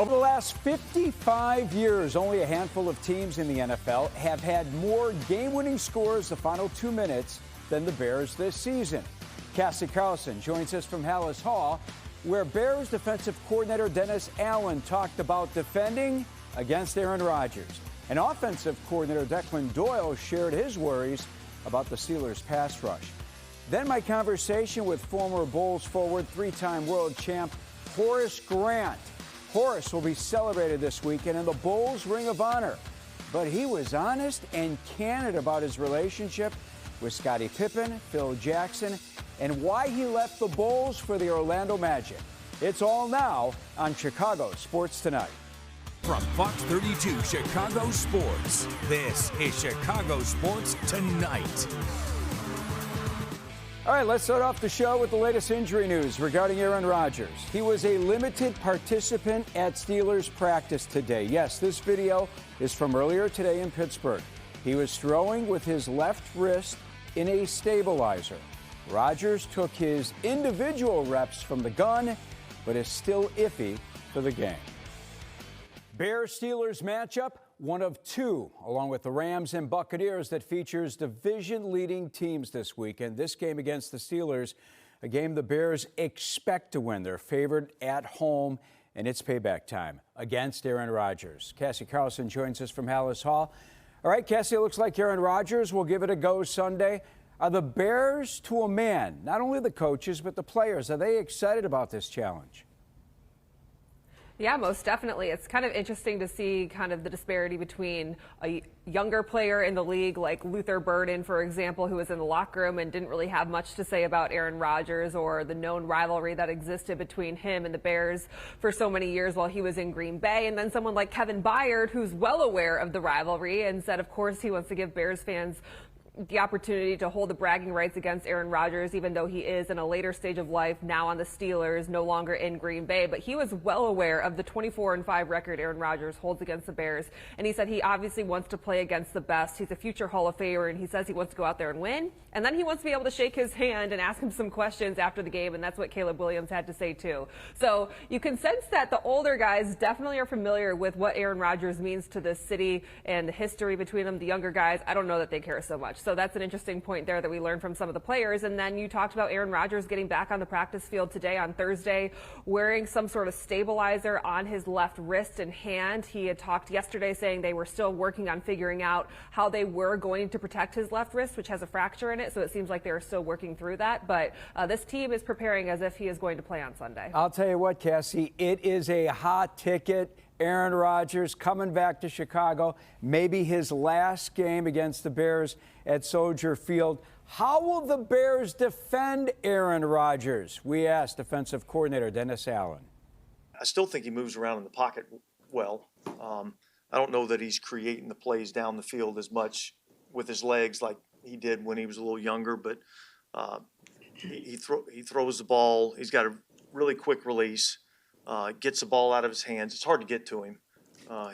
Over the last 55 years, only a handful of teams in the NFL have had more game-winning scores the final 2 minutes than the Bears this season. Cassie Carlson joins us from Hallis Hall, where Bears defensive coordinator Dennis Allen talked about defending against Aaron Rodgers. And offensive coordinator Declan Doyle shared his worries about the Steelers' pass rush. Then my conversation with former Bulls forward, three-time world champ Horace Grant. Horace will be celebrated this weekend in the Bulls Ring of Honor. But he was honest and candid about his relationship with Scottie Pippen, Phil Jackson, and why he left the Bulls for the Orlando Magic. It's all now on Chicago Sports Tonight. From Fox 32 Chicago Sports, this is Chicago Sports Tonight. All right, let's start off the show with the latest injury news regarding Aaron Rodgers. He was a limited participant at Steelers practice today. Yes, this video is from earlier today in Pittsburgh. He was throwing with his left wrist in a stabilizer. Rodgers took his individual reps from the gun, but is still iffy for the game. Bears-Steelers matchup, one of two, along with the Rams and Buccaneers, that features division-leading teams this weekend. This game against the Steelers, a game the Bears expect to win. They're favored at home, and it's payback time against Aaron Rodgers. Cassie Carlson joins us from Hallis Hall. All right, Cassie, it looks like Aaron Rodgers will give it a go Sunday. Are the Bears, to a man, not only the coaches, but the players, are they excited about this challenge? Yeah, most definitely. It's kind of interesting to see kind of the disparity between a younger player in the league like Luther Burden, for example, who was in the locker room and didn't really have much to say about Aaron Rodgers or the known rivalry that existed between him and the Bears for so many years while he was in Green Bay. And then someone like Kevin Byard, who's well aware of the rivalry and said, of course, he wants to give Bears fans the opportunity to hold the bragging rights against Aaron Rodgers, even though he is in a later stage of life, now on the Steelers, no longer in Green Bay. But he was well aware of the 24-5 record Aaron Rodgers holds against the Bears. And he said he obviously wants to play against the best. He's a future Hall of Famer, and he says he wants to go out there and win. And then he wants to be able to shake his hand and ask him some questions after the game, and that's what Caleb Williams had to say too. So you can sense that the older guys definitely are familiar with what Aaron Rodgers means to this city and the history between them. The younger guys, I don't know that they care so much. So that's an interesting point there that we learned from some of the players. And then you talked about Aaron Rodgers getting back on the practice field today on Thursday, wearing some sort of stabilizer on his left wrist and hand. He had talked yesterday saying they were still working on figuring out how they were going to protect his left wrist, which has a fracture in it. So it seems like they're still working through that. But this team is preparing as if he is going to play on Sunday. I'll tell you what, Cassie, it is a hot ticket. Aaron Rodgers coming back to Chicago, maybe his last game against the Bears at Soldier Field. How will the Bears defend Aaron Rodgers? We asked defensive coordinator Dennis Allen. I still think he moves around in the pocket well. I don't know that he's creating the plays down the field as much with his legs like he did when he was a little younger, but he throws the ball. He's got a really quick release. Gets the ball out of his hands. It's hard to get to him.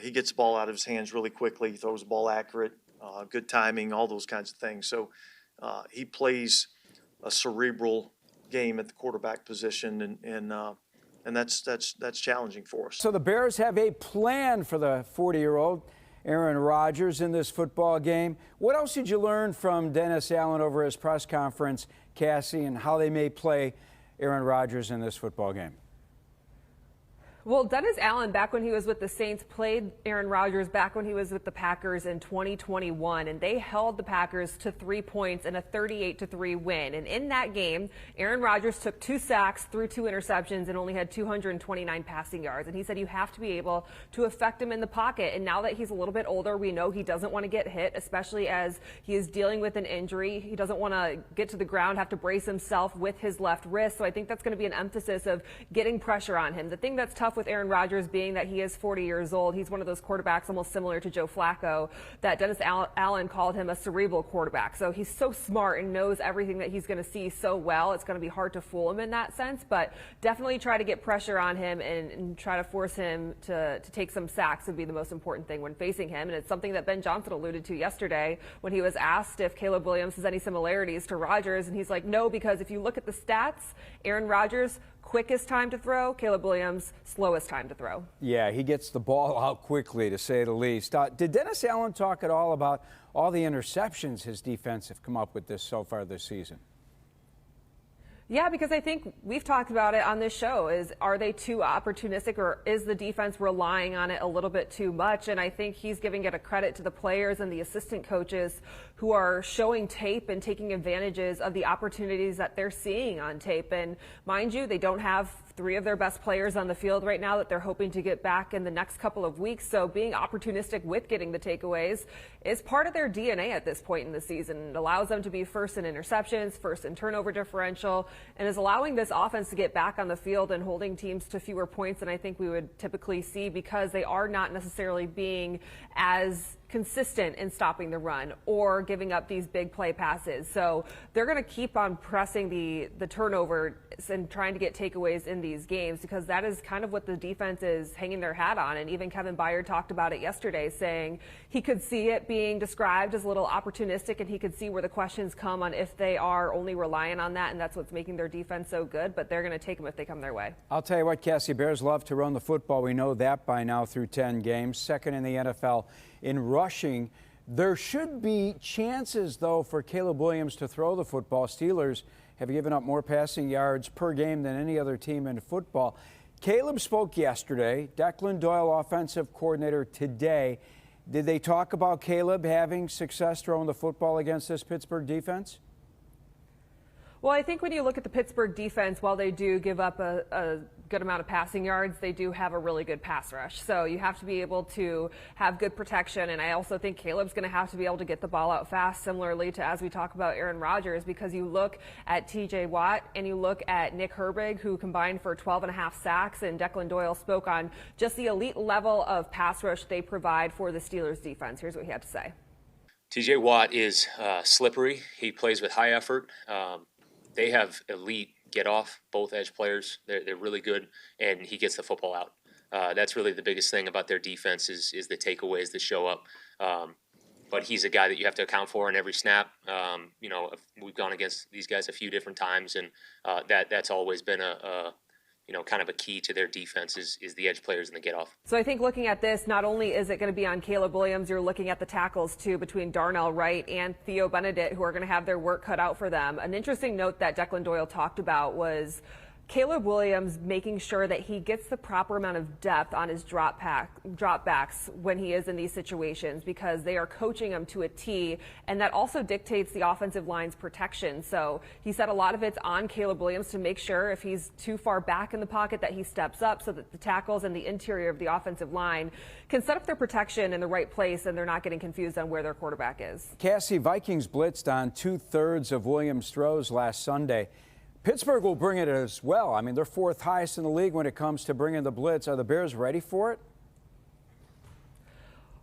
He gets the ball out of his hands really quickly. He throws the ball accurate, good timing, all those kinds of things. So he plays a cerebral game at the quarterback position, and that's challenging for us. So the Bears have a plan for the 40-year-old Aaron Rodgers in this football game. What else did you learn from Dennis Allen over his press conference, Cassie, and how they may play Aaron Rodgers in this football game? Well, Dennis Allen, back when he was with the Saints, played Aaron Rodgers back when he was with the Packers in 2021, and they held the Packers to 3 points in a 38-3 win. And in that game, Aaron Rodgers took 2 sacks, threw 2 interceptions, and only had 229 passing yards. And he said you have to be able to affect him in the pocket. And now that he's a little bit older, we know he doesn't want to get hit, especially as he is dealing with an injury. He doesn't want to get to the ground, have to brace himself with his left wrist. So I think that's going to be an emphasis of getting pressure on him. The thing that's tough with Aaron Rodgers being that he is 40 years old. He's one of those quarterbacks almost similar to Joe Flacco that Dennis Allen called him a cerebral quarterback. So he's so smart and knows everything that he's going to see so well. It's going to be hard to fool him in that sense, but definitely try to get pressure on him and try to force him to take some sacks would be the most important thing when facing him. And it's something that Ben Johnson alluded to yesterday when he was asked if Caleb Williams has any similarities to Rodgers. And he's like, no, because if you look at the stats, Aaron Rodgers quickest time to throw, Caleb Williams, slowest time to throw. Yeah, he gets the ball out quickly, to say the least. Did Dennis Allen talk at all about all the interceptions his defense have come up with so far this season? Yeah, because I think we've talked about it on this show. Are they too opportunistic, or is the defense relying on it a little bit too much? And I think he's giving it a credit to the players and the assistant coaches who are showing tape and taking advantages of the opportunities that they're seeing on tape. And mind you, they don't have 3 of their best players on the field right now that they're hoping to get back in the next couple of weeks. So being opportunistic with getting the takeaways is part of their DNA at this point in the season. It allows them to be first in interceptions, first in turnover differential, and is allowing this offense to get back on the field and holding teams to fewer points than I think we would typically see, because they are not necessarily being as consistent in stopping the run or giving up these big play passes. So they're going to keep on pressing the turnover and trying to get takeaways in these games, because that is kind of what the defense is hanging their hat on. And even Kevin Byard talked about it yesterday, saying he could see it being described as a little opportunistic, and he could see where the questions come on if they are only relying on that, and that's what's making their defense so good. But they're going to take them if they come their way. I'll tell you what, Cassie, Bears love to run the football. We know that by now through 10 games. Second in the NFL in rushing. There should be chances, though, for Caleb Williams to throw the football. Steelers have given up more passing yards per game than any other team in football. Caleb spoke yesterday. Declan Doyle, offensive coordinator, today. Did they talk about Caleb having success throwing the football against this Pittsburgh defense? Well, I think when you look at the Pittsburgh defense, while they do give up a good amount of passing yards, they do have a really good pass rush. So you have to be able to have good protection. And I also think Caleb's going to have to be able to get the ball out fast, similarly to as we talk about Aaron Rodgers, because you look at TJ Watt and you look at Nick Herbig, who combined for 12.5 sacks, and Declan Doyle spoke on just the elite level of pass rush they provide for the Steelers defense. Here's what he had to say. TJ Watt is slippery. He plays with high effort. They have elite get-off, both edge players. They're really good, and he gets the football out. That's really the biggest thing about their defense is the takeaways that show up. But he's a guy that you have to account for in every snap. We've gone against these guys a few different times, and that's always been kind of a key to their defense is the edge players and the get-off. So I think looking at this, not only is it going to be on Caleb Williams, you're looking at the tackles, too, between Darnell Wright and Theo Benedict, who are going to have their work cut out for them. An interesting note that Declan Doyle talked about was Caleb Williams making sure that he gets the proper amount of depth on his drop backs when he is in these situations, because they are coaching him to a T, and that also dictates the offensive line's protection. So he said a lot of it's on Caleb Williams to make sure if he's too far back in the pocket that he steps up so that the tackles and the interior of the offensive line can set up their protection in the right place and they're not getting confused on where their quarterback is. Cassie, Vikings blitzed on 2/3 of Williams' throws last Sunday. Pittsburgh will bring it as well. I mean, they're 4th highest in the league when it comes to bringing the blitz. Are the Bears ready for it?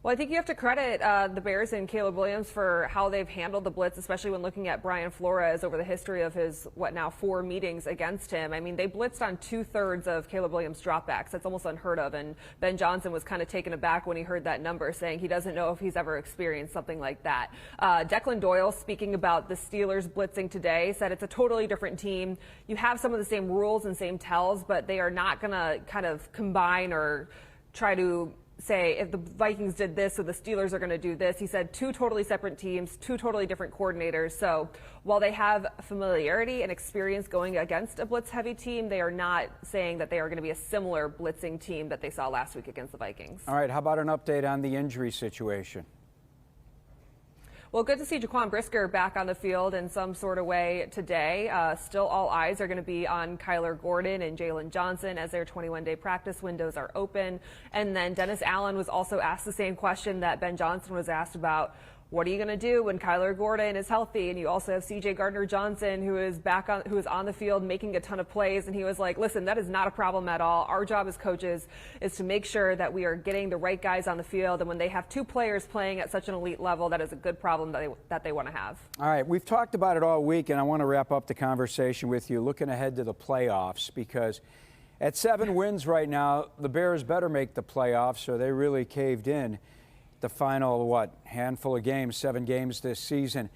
Well, I think you have to credit the Bears and Caleb Williams for how they've handled the blitz, especially when looking at Brian Flores over the history of his, 4 meetings against him. I mean, they blitzed on 2/3 of Caleb Williams' dropbacks. That's almost unheard of. And Ben Johnson was kind of taken aback when he heard that number, saying he doesn't know if he's ever experienced something like that. Declan Doyle, speaking about the Steelers blitzing today, said it's a totally different team. You have some of the same rules and same tells, but they are not going to kind of combine or try to say if the Vikings did this, so the Steelers are going to do this. He said 2 totally separate teams, 2 totally different coordinators. So while they have familiarity and experience going against a blitz-heavy team, they are not saying that they are going to be a similar blitzing team that they saw last week against the Vikings. All right, how about an update on the injury situation? Well, good to see Jaquan Brisker back on the field in some sort of way today. Still, all eyes are going to be on Kyler Gordon and Jalen Johnson as their 21-day practice windows are open. And then Dennis Allen was also asked the same question that Ben Johnson was asked about. What are you going to do when Kyler Gordon is healthy? And you also have C.J. Gardner-Johnson, who is on the field making a ton of plays. And he was like, listen, that is not a problem at all. Our job as coaches is to make sure that we are getting the right guys on the field. And when they have 2 players playing at such an elite level, that is a good problem that they want to have. All right, we've talked about it all week, and I want to wrap up the conversation with you looking ahead to the playoffs, because at 7 wins right now, the Bears better make the playoffs, or they really caved in the final, handful of games, 7 games this season.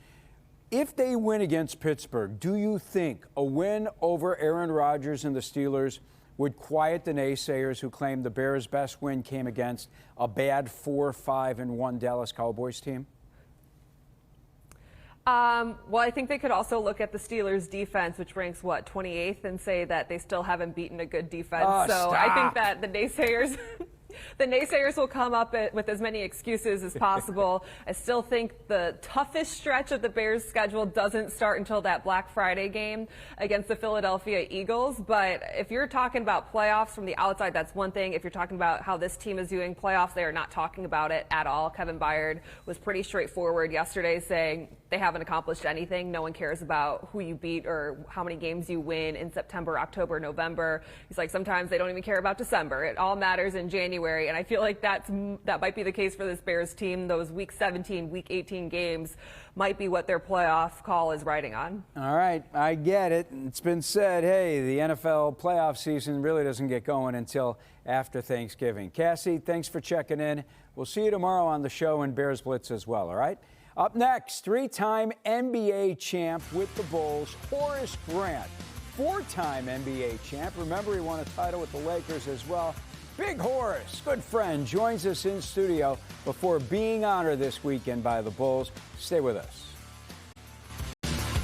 If they win against Pittsburgh, do you think a win over Aaron Rodgers and the Steelers would quiet the naysayers who claim the Bears' best win came against a bad 4-5-1 Dallas Cowboys team? Well, I think they could also look at the Steelers' defense, which ranks, 28th, and say that they still haven't beaten a good defense. So I think that the naysayers... The naysayers will come up with as many excuses as possible. I still think the toughest stretch of the Bears' schedule doesn't start until that Black Friday game against the Philadelphia Eagles. But if you're talking about playoffs from the outside, that's one thing. If you're talking about how this team is doing playoffs, they are not talking about it at all. Kevin Byard was pretty straightforward yesterday, saying they haven't accomplished anything. No one cares about who you beat or how many games you win in September, October, November. He's like, sometimes they don't even care about December. It all matters in January. And I feel like that might be the case for this Bears team. Those Week 17, Week 18 games might be what their playoff call is riding on. All right, I get it. It's been said, hey, the NFL playoff season really doesn't get going until after Thanksgiving. Cassie, thanks for checking in. We'll see you tomorrow on the show and Bears Blitz as well, all right? Up next, three-time NBA champ with the Bulls, Horace Grant. Four-time NBA champ. Remember, he won a title with the Lakers as well. Big Horace, good friend, joins us in studio before being honored this weekend by the Bulls. Stay with us.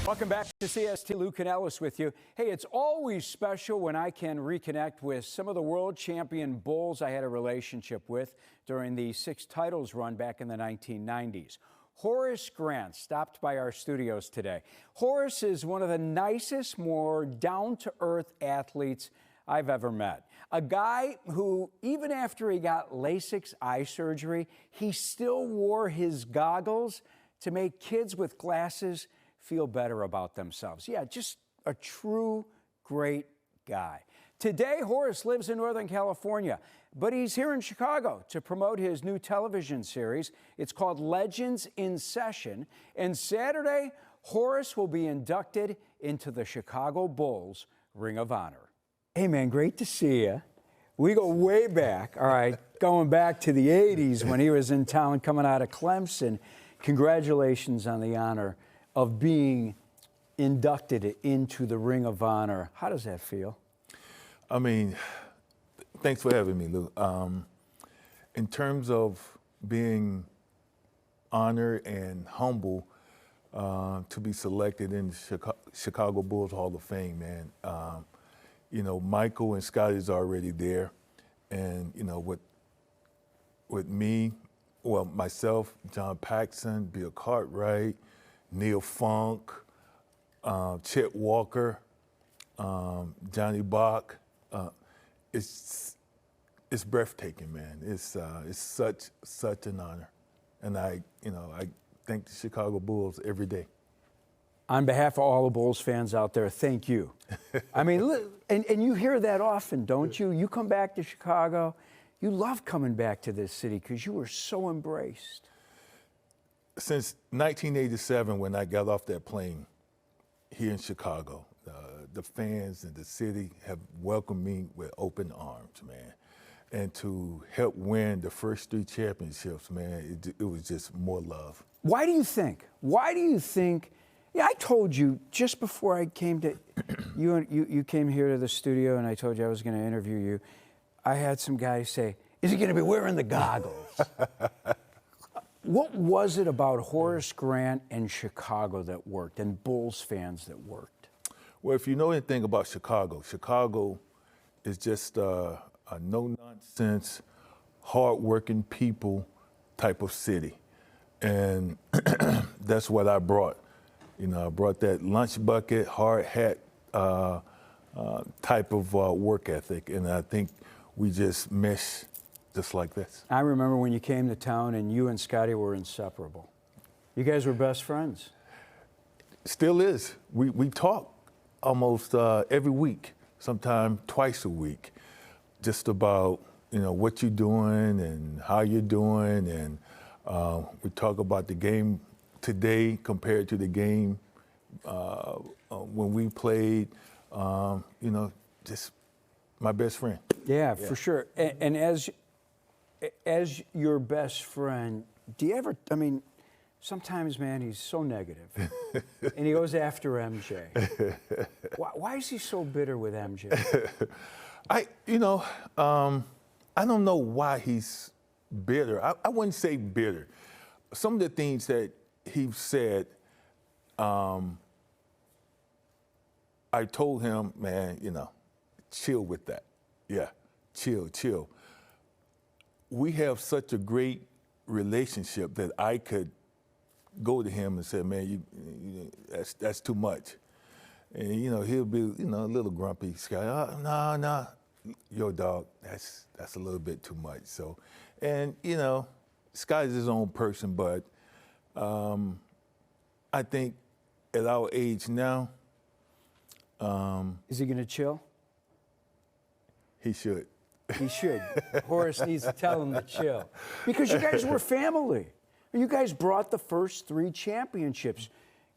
Welcome back to CST. Lou Canellis with you. Hey, it's always special when I can reconnect with some of the world champion Bulls I had a relationship with during the 6 titles run back in the 1990s. Horace Grant stopped by our studios today. Horace is one of the nicest, more down-to-earth athletes I've ever met. A guy who, even after he got LASIK eye surgery, he still wore his goggles to make kids with glasses feel better about themselves. Yeah, just a true great guy. Today, Horace lives in Northern California, but he's here in Chicago to promote his new television series. It's called Legends in Session, and Saturday, Horace will be inducted into the Chicago Bulls Ring of Honor. Hey, man, great to see you. We go way back, all right, going back to the 80s when he was in town coming out of Clemson. Congratulations on the honor of being inducted into the Ring of Honor. How does that feel? I mean, thanks for having me, Lou. In terms of being honored and humble to be selected in the Chicago Bulls Hall of Fame, man. You know, Michael and Scotty's already there. And, you know, with me, well, myself, John Paxson, Bill Cartwright, Neil Funk, Chet Walker, Johnny Bach, it's breathtaking, man. It's such an honor. And I thank the Chicago Bulls every day. On behalf of all the Bulls fans out there, thank you. I mean, and you hear that often, don't you? You come back to Chicago, you love coming back to this city because you were so embraced. Since 1987, when I got off that plane here in Chicago, the fans and the city have welcomed me with open arms, man. And to help win the first 3 championships, man, it was just more love. Why do you think? Yeah, I told you just before I came to you came here to the studio, and I told you I was going to interview you. I had some guys say, "Is he going to be wearing the goggles?" What was it about Horace Grant and Chicago that worked, and Bulls fans that worked? Well, if you know anything about Chicago, Chicago is just a no-nonsense, hard-working people type of city, and that's what I brought. You know, I brought that lunch bucket, hard hat type of work ethic, and I think we just mesh just like this. I remember when you came to town and you and Scotty were inseparable. You guys were best friends. Still is. We talk almost every week, sometimes twice a week, just about, you know, what you're doing and how you're doing, and we talk about the game today compared to the game when we played, you know, just my best friend. Yeah, for sure. And as your best friend, do you ever, I mean, sometimes, man, he's so negative. And he goes after MJ. Why is he so bitter with MJ? I don't know why he's bitter. I wouldn't say bitter. Some of the things that he said, I told him, man, chill with that. Yeah, chill. We have such a great relationship that I could go to him and say, man, that's too much. And, he'll be, a little grumpy. Scott, oh, no, yo, dog, that's a little bit too much. So, and, Scott is his own person, but I think at our age now, is he going to chill? He should. He should. Horace needs to tell him to chill. Because you guys were family. You guys brought the first 3 championships.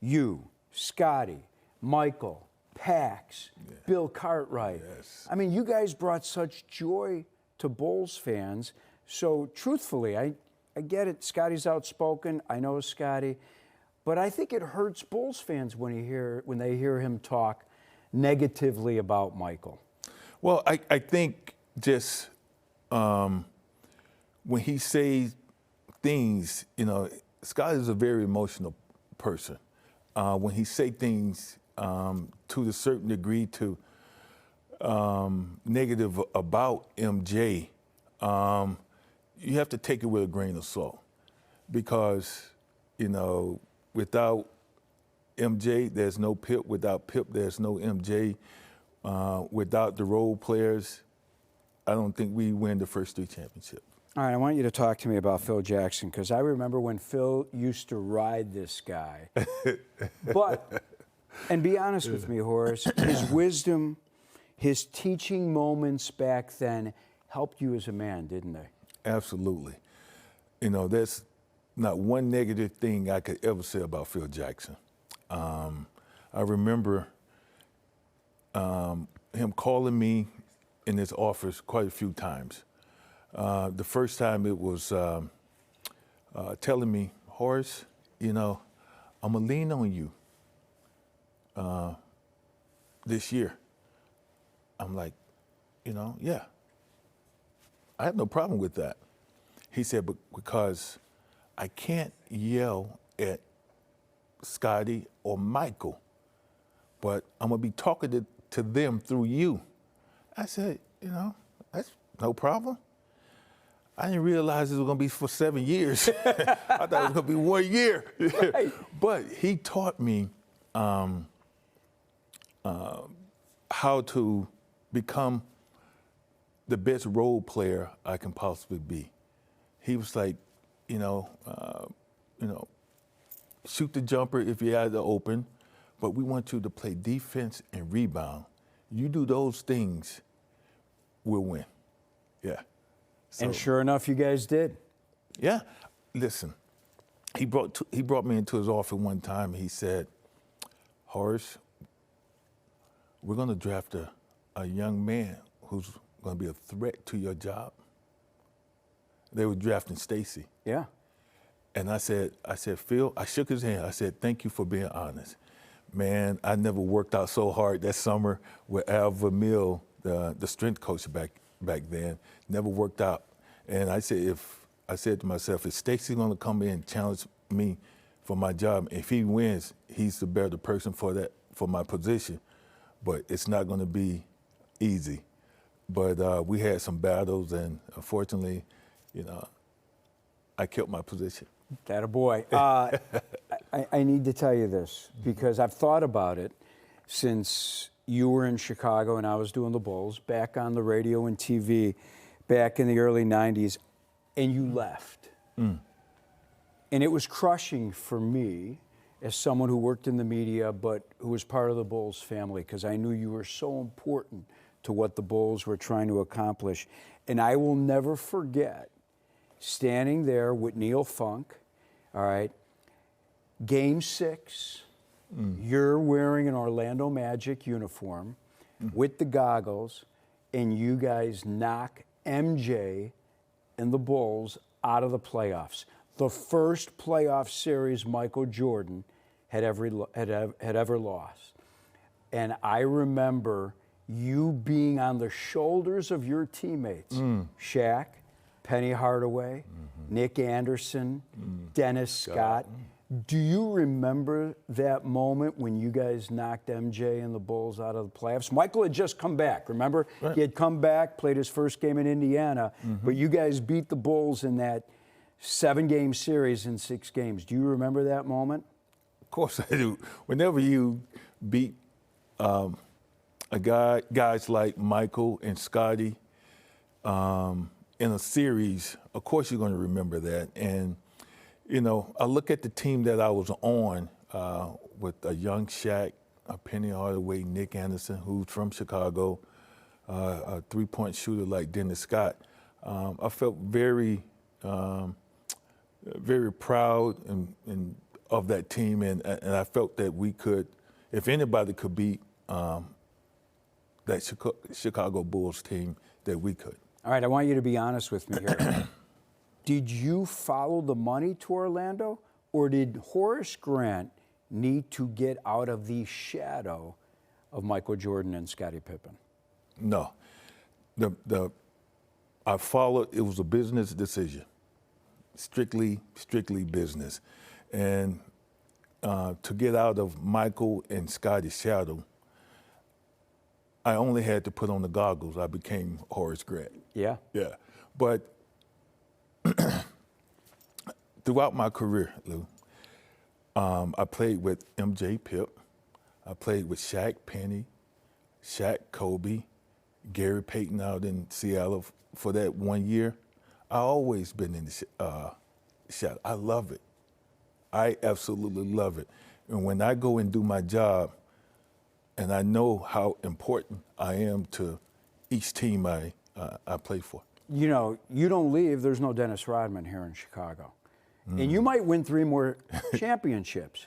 You, Scotty, Michael, Pax, Bill Cartwright. Yes. I mean, you guys brought such joy to Bulls fans. So truthfully, I get it. Scotty's outspoken. I know Scotty. But I think it hurts Bulls fans when they hear him talk negatively about Michael. Well, I think just when he says things, Scott is a very emotional person. When he say things to a certain degree to negative about MJ, you have to take it with a grain of salt because, without MJ, there's no Pip. Without Pip, there's no MJ. Without the role players, I don't think we win the first 3 championships. All right, I want you to talk to me about Phil Jackson because I remember when Phil used to ride this guy. But, and be honest with me, Horace, his wisdom, his teaching moments back then helped you as a man, didn't they? Absolutely. There's not one negative thing I could ever say about Phil Jackson. I remember him calling me in his office quite a few times. The first time it was telling me, Horace, I'm gonna lean on you this year. I'm like, yeah. I have no problem with that. He said, but because I can't yell at Scotty or Michael, but I'm gonna be talking to them through you. I said, that's no problem. I didn't realize it was gonna be for 7 years. I thought it was gonna be 1 year. Right. But he taught me how to become the best role player I can possibly be. He was like, shoot the jumper if you're out of the open, but we want you to play defense and rebound. You do those things, we'll win. Yeah. So, And sure enough, you guys did. yeah. Listen, he brought me into his office one time and he said, Horace, we're going to draft a young man who's going to be a threat to your job. They were drafting Stacy. Yeah. And I said, Phil, I shook his hand. I said, thank you for being honest. Man, I never worked out so hard that summer with Al Vermeil, the strength coach back then. Never worked out. And I said to myself, if Stacy's going to come in and challenge me for my job, if he wins, he's the better person for my position. But it's not going to be easy. But we had some battles, and unfortunately, I kept my position. Attaboy. I need to tell you this because I've thought about it since you were in Chicago and I was doing the Bulls, back on the radio and TV back in the early 90s, and you left. And it was crushing for me as someone who worked in the media but who was part of the Bulls family because I knew you were so important to what the Bulls were trying to accomplish. And I will never forget standing there with Neil Funk, all right, Game 6, you're wearing an Orlando Magic uniform with the goggles, and you guys knock MJ and the Bulls out of the playoffs. the first playoff series Michael Jordan had ever lost. And I remember you being on the shoulders of your teammates, Shaq, Penny Hardaway, Nick Anderson, Dennis Scott. Do you remember that moment when you guys knocked MJ and the Bulls out of the playoffs? Michael had just come back, remember? Right. He had come back, played his first game in Indiana, but you guys beat the Bulls in that 7-game series in 6 games. Do you remember that moment? Of course I do. Whenever you beat guys like Michael and Scotty in a series, of course you're going to remember that. And, you know, I look at the team that I was on with a young Shaq, a Penny Hardaway, Nick Anderson, who's from Chicago, a three-point shooter like Dennis Scott. I felt very, very proud of that team, and I felt that we could, if anybody could beat that Chicago Bulls team, that we could. All right, I want you to be honest with me here. Did you follow the money to Orlando, or did Horace Grant need to get out of the shadow of Michael Jordan and Scottie Pippen? No. I followed, it was a business decision. Strictly business. And to get out of Michael and Scottie's shadow, I only had to put on the goggles. I became Horace Grant. Yeah? Yeah. But throughout my career, Lou, I played with MJ Pip. I played with Shaq Penny, Shaq Kobe, Gary Payton out in Seattle for that 1 year. I always been in the shadow. I love it. I absolutely love it. And when I go and do my job, and I know how important I am to each team I play for. You know, you don't leave, there's no Dennis Rodman here in Chicago. And you might win 3 more championships.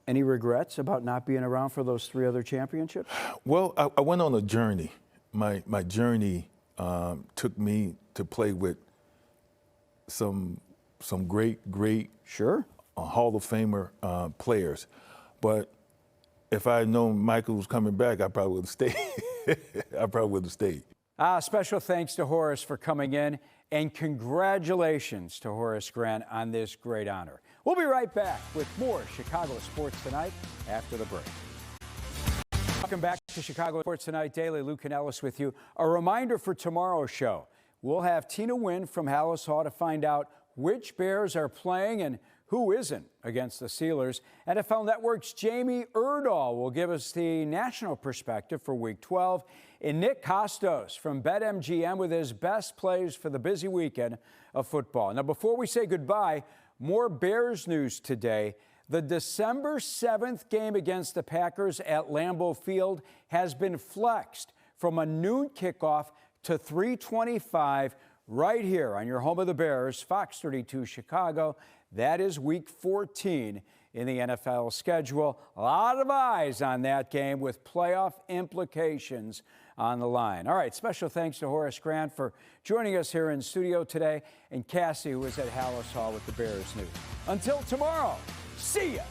Any regrets about not being around for those 3 other championships? Well, I went on a journey. My journey took me to play with some great Sure. Hall of Famer players. But if I had known Michael was coming back, I probably would have stayed. I probably would have stayed. Special thanks to Horace for coming in, and congratulations to Horace Grant on this great honor. We'll be right back with more Chicago Sports Tonight after the break. Welcome back to Chicago Sports Tonight Daily. Lou Canellis with you. A reminder for tomorrow's show. We'll have Tina Wynn from Hallis Hall to find out which Bears are playing and who isn't against the Steelers. NFL Network's Jamie Erdahl will give us the national perspective for Week 12. And Nick Costos from BetMGM with his best plays for the busy weekend of football. Now, before we say goodbye, more Bears news today. The December 7th game against the Packers at Lambeau Field has been flexed from a noon kickoff to 3:25 right here on your home of the Bears, Fox 32 Chicago. That is Week 14 in the NFL schedule. A lot of eyes on that game with playoff implications on the line. All right, special thanks to Horace Grant for joining us here in studio today, and Cassie, who is at Hallis Hall with the Bears News. Until tomorrow, see ya.